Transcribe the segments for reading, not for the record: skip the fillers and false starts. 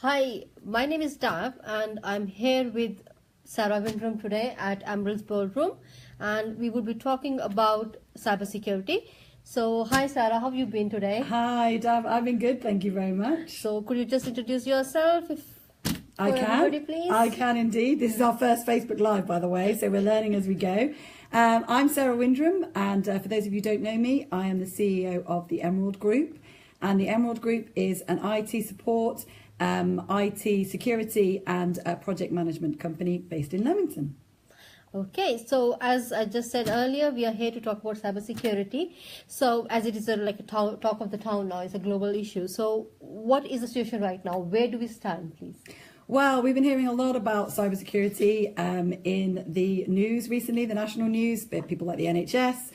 Hi, my name is Dav, and I'm here with Sarah Windrum today at Ameren's Ballroom, and we will be talking about cybersecurity. So, hi Sarah, how have you been today? Hi, Dav. I've been good, thank you very much. So, could you just introduce yourself, if I for can. everybody, please? I can indeed. This is our first Facebook Live, by the way, so we're learning as we go. I'm Sarah Windrum, and for those of you who don't know me, I am the CEO of the Emerald Group, and the Emerald Group is an IT support, IT security, and project management company based in Leamington. Okay, so as I just said earlier, we are here to talk about cybersecurity. So, as it is a talk of the town now, it's a global issue. So, what is the situation right now? Where do we stand, please? Well, we've been hearing a lot about cybersecurity in the news recently, the national news, people like the NHS,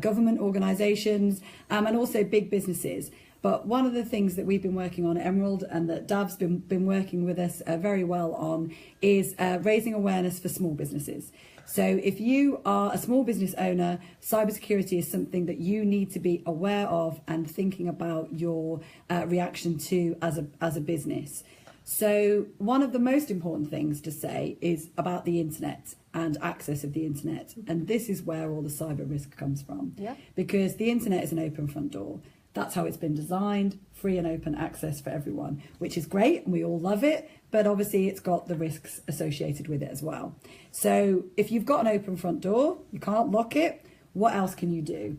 government organisations, and also big businesses. But one of the things that we've been working on at Emerald and that Dav's been working with us very well on is raising awareness for small businesses. So if you are a small business owner, cybersecurity is something that you need to be aware of and thinking about your reaction to as a business. So one of the most important things to say is about the internet and access of the internet. And this is where all the cyber risk comes from. Yeah. Because the internet is an open front door. That's how it's been designed, free and open access for everyone, which is great and we all love it. But obviously it's got the risks associated with it as well. So if you've got an open front door, you can't lock it. What else can you do?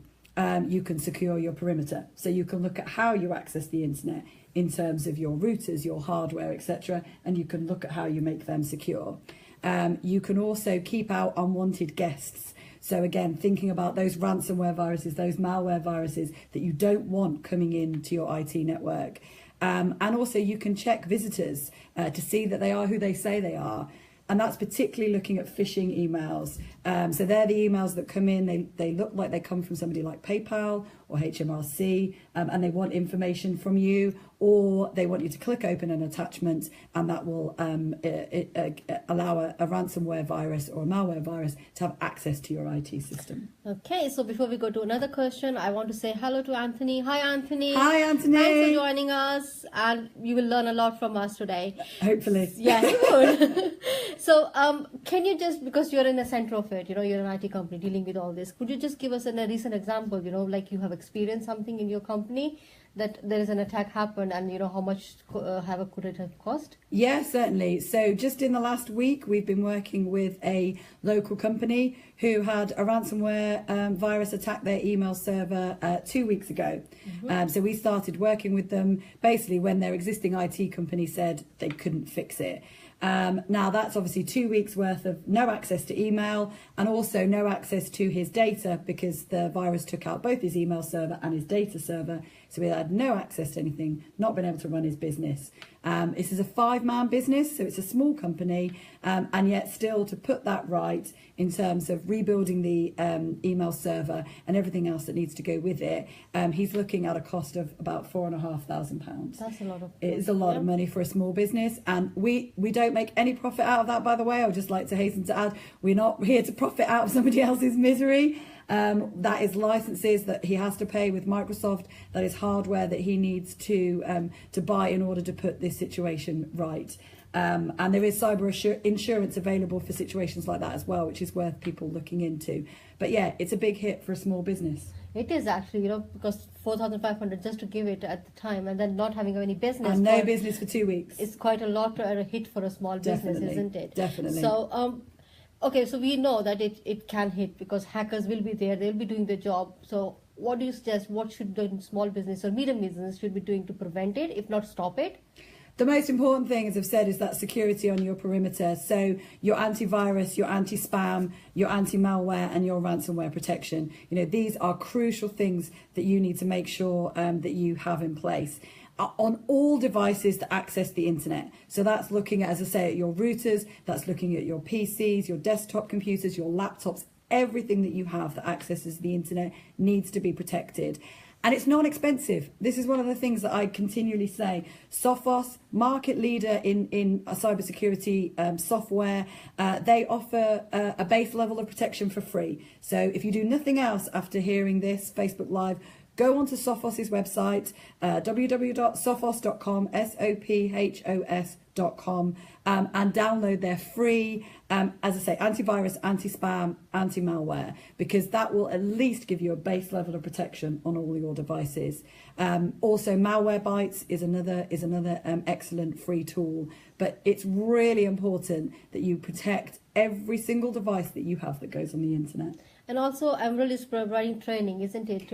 You can secure your perimeter. So you can look at how you access the internet in terms of your routers, your hardware, etc. And you can look at how you make them secure. You can also keep out unwanted guests. So again, thinking about those ransomware viruses, those malware viruses that you don't want coming into your IT network. And also you can check visitors to see that they are who they say they are. And that's particularly looking at phishing emails. So they're the emails that come in, they look like they come from somebody like PayPal or HMRC, and they want information from you, or they want you to click open an attachment, and that will allow a ransomware virus or a malware virus to have access to your IT system. Okay, so before we go to another question, I want to say hello to Anthony. Hi, Anthony. Hi, Anthony. Thanks for joining us, and you will learn a lot from us today. Hopefully. Yeah, you would. So, can you just, because you're in the center of it, you're an IT company dealing with all this, could you just give us a recent example, like you have experienced something in your company that there is an attack happened, and how much havoc could it have caused? Yeah, certainly. So just in the last week, we've been working with a local company who had a ransomware virus attack their email server 2 weeks ago. Mm-hmm. So we started working with them basically when their existing IT company said they couldn't fix it. Now that's obviously 2 weeks worth of no access to email and also no access to his data, because the virus took out both his email server and his data server. So he had no access to anything, not been able to run his business. This is a 5-man business, so it's a small company, and yet still to put that right in terms of rebuilding the email server and everything else that needs to go with it, he's looking at a cost of about £4,500. That's a lot of. It's a lot of money for a small business, and we don't make any profit out of that, by the way. I would just like to hasten to add, we're not here to profit out of somebody else's misery. That is licenses that he has to pay with Microsoft. That is hardware that he needs to buy in order to put this situation right. And there is cyber insurance available for situations like that as well, which is worth people looking into. But yeah, it's a big hit for a small business. It is actually, because 4,500 just to give it at the time, and then not having any business. And no business for 2 weeks. It's quite a lot a hit for a small business, isn't it? Definitely. So, okay, so we know that it can hit because hackers will be there, they'll be doing their job. So what do you suggest, what should the small business or medium business should be doing to prevent it, if not stop it? The most important thing, as I've said, is that security on your perimeter. So your antivirus, your anti-spam, your anti-malware and your ransomware protection. These are crucial things that you need to make sure that you have in place on all devices to access the internet. So that's looking at, as I say, at your routers, that's looking at your PCs, your desktop computers, your laptops, everything that you have that accesses the internet needs to be protected. And it's not expensive. This is one of the things that I continually say. Sophos, market leader in cybersecurity software, they offer a base level of protection for free. So if you do nothing else after hearing this Facebook Live, go onto Sophos's website, www.sophos.com, sophos.com, and download their free, as I say, antivirus, anti-spam, anti-malware, because that will at least give you a base level of protection on all your devices. Also, Malwarebytes is another excellent free tool, but it's really important that you protect every single device that you have that goes on the internet. And also, Ameren is providing training, isn't it?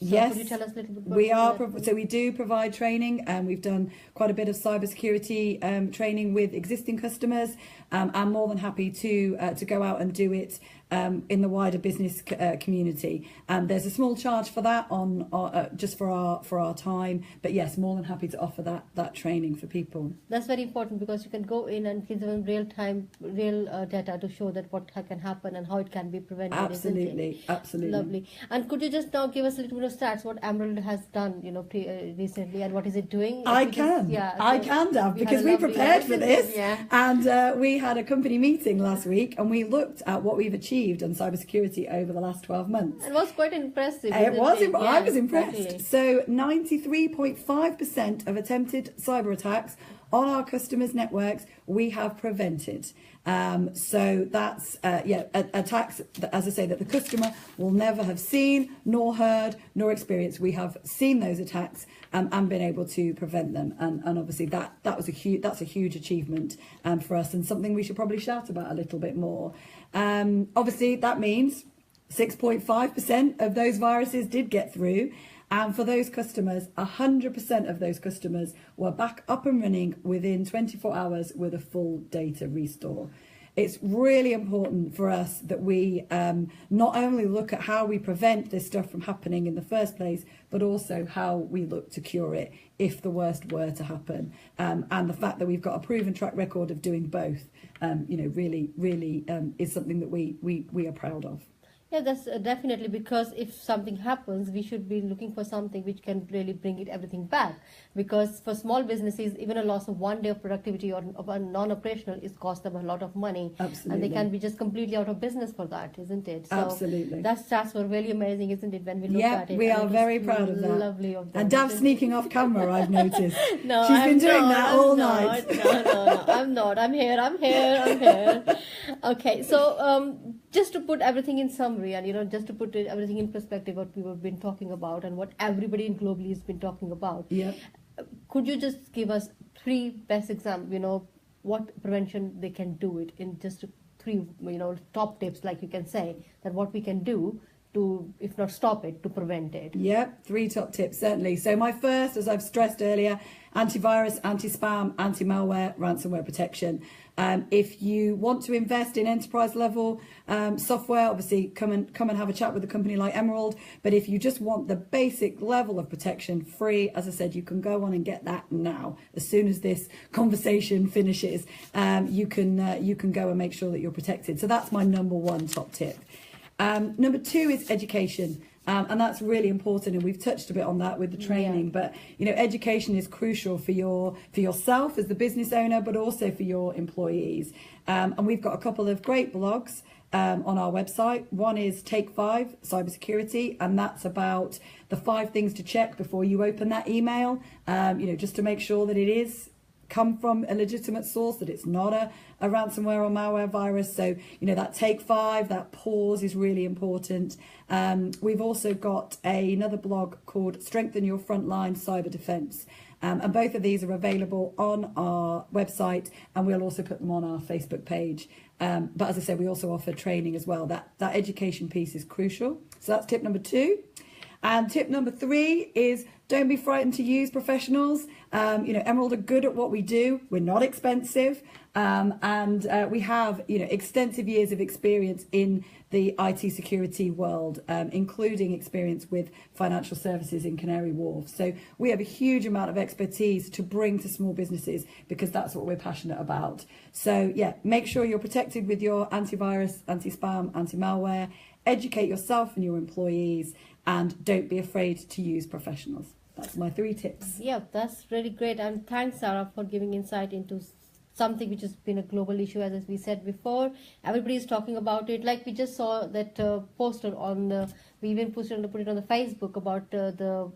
Yes, could you tell us a little bit about we are. that? So we do provide training, and we've done quite a bit of cybersecurity training with existing customers. I'm more than happy to go out and do it in the wider business community. There's a small charge for that on just for our time, but yes, more than happy to offer that training for people. That's very important, because you can go in and give them real data to show that what can happen and how it can be prevented. Absolutely, absolutely. Lovely. And could you just now give us a little bit of stats what Ameren has done, recently, and what is it doing? I can, Dav, because we prepared for this, and we had a company meeting last week, and we looked at what we've achieved on cybersecurity over the last 12 months. It was quite impressive. I was impressed. Exactly. So 93.5% of attempted cyber attacks on our customers' networks we have prevented. So that's attacks, as I say, that the customer will never have seen, nor heard, nor experienced. We have seen those attacks and been able to prevent them. And obviously that's a huge achievement for us, and something we should probably shout about a little bit more. Obviously, that means 6.5% of those viruses did get through. And for those customers, 100% of those customers were back up and running within 24 hours with a full data restore. It's really important for us that we not only look at how we prevent this stuff from happening in the first place, but also how we look to cure it if the worst were to happen. And the fact that we've got a proven track record of doing both, really is something that we are proud of. Yeah, that's definitely, because if something happens, we should be looking for something which can really bring everything back. Because for small businesses, even a loss of 1 day of productivity or of a non-operational is cost them a lot of money. Absolutely. And they can be just completely out of business for that, isn't it? So absolutely. That stats were really amazing, isn't it, when we look at it? Yeah, we are very proud of that. Lovely of that. And Dav's sneaking off camera, I've noticed. No, she's been doing that all night. No, I'm not. I'm here. Okay, so just to put everything in summary, and just to put everything in perspective, what we've been talking about and what everybody globally has been talking about. Yeah. Could you just give us 3 best examples? What prevention they can do it in just 3, top tips, like you can say, that what we can do to, if not stop it, to prevent it. Yeah, 3 top tips, certainly. So my first, as I've stressed earlier, antivirus, anti-spam, anti-malware, ransomware protection. If you want to invest in enterprise level software, obviously come and have a chat with a company like Emerald. But if you just want the basic level of protection free, as I said, you can go on and get that now. As soon as this conversation finishes, you can go and make sure that you're protected. So that's my number 1 top tip. Number 2 is education. And that's really important, and we've touched a bit on that with the training. But education is crucial for yourself as the business owner, but also for your employees. And we've got a couple of great blogs on our website. One is Take 5 Cybersecurity, and that's about the 5 things to check before you open that email. Just to make sure that it is come from a legitimate source, that it's not a ransomware or malware virus. So, that Take 5, that pause is really important. We've also got another blog called Strengthen Your Frontline Cyber Defense. And both of these are available on our website, and we'll also put them on our Facebook page. But as I said, we also offer training as well. That education piece is crucial. So that's tip number 2. And tip number 3 is don't be frightened to use professionals. Emerald are good at what we do. We're not expensive. And we have, extensive years of experience in the IT security world, including experience with financial services in Canary Wharf. So we have a huge amount of expertise to bring to small businesses, because that's what we're passionate about. So yeah, make sure you're protected with your antivirus, anti-spam, anti-malware. Educate yourself and your employees, and don't be afraid to use professionals. That's my 3 tips. Yeah, that's really great. And thanks, Sarah, for giving insight into something which has been a global issue, as we said before. Everybody is talking about it. Like we just saw that poster on the We even put it on the Facebook about the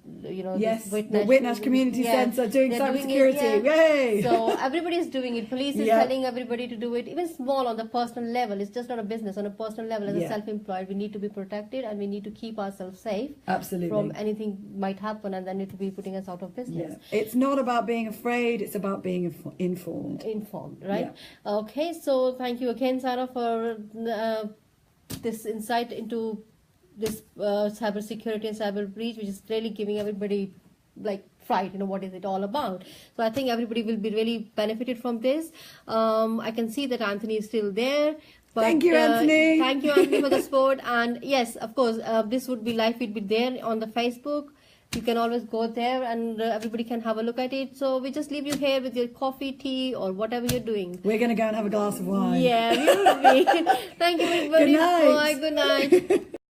Yes, this the Whitnash Community Centre doing they're cybersecurity. Yay! So everybody is doing it. Police is Yeah. telling everybody to do it, even small on the personal level. It's just not a business. On a personal level, as a Yeah. self-employed, we need to be protected and we need to keep ourselves safe Absolutely. from anything might happen, and then it will be putting us out of Yeah. business. It's not about being afraid, it's about being informed. Informed, right? Okay, so thank you again, Sarah, for this insight into this cyber security and cyber breach, which is really giving everybody like fright, what is it all about. So I think everybody will be really benefited from this. I can see that Anthony is still there. But, Thank you, Anthony. Thank you, Anthony, for the support. And yes, of course, this would be live. It'd be there on the Facebook. You can always go there and everybody can have a look at it. So we just leave you here with your coffee, tea, or whatever you're doing. We're going to go and have a glass of wine. Yeah, we will be. Thank you, everybody. Good night. Bye. Good night.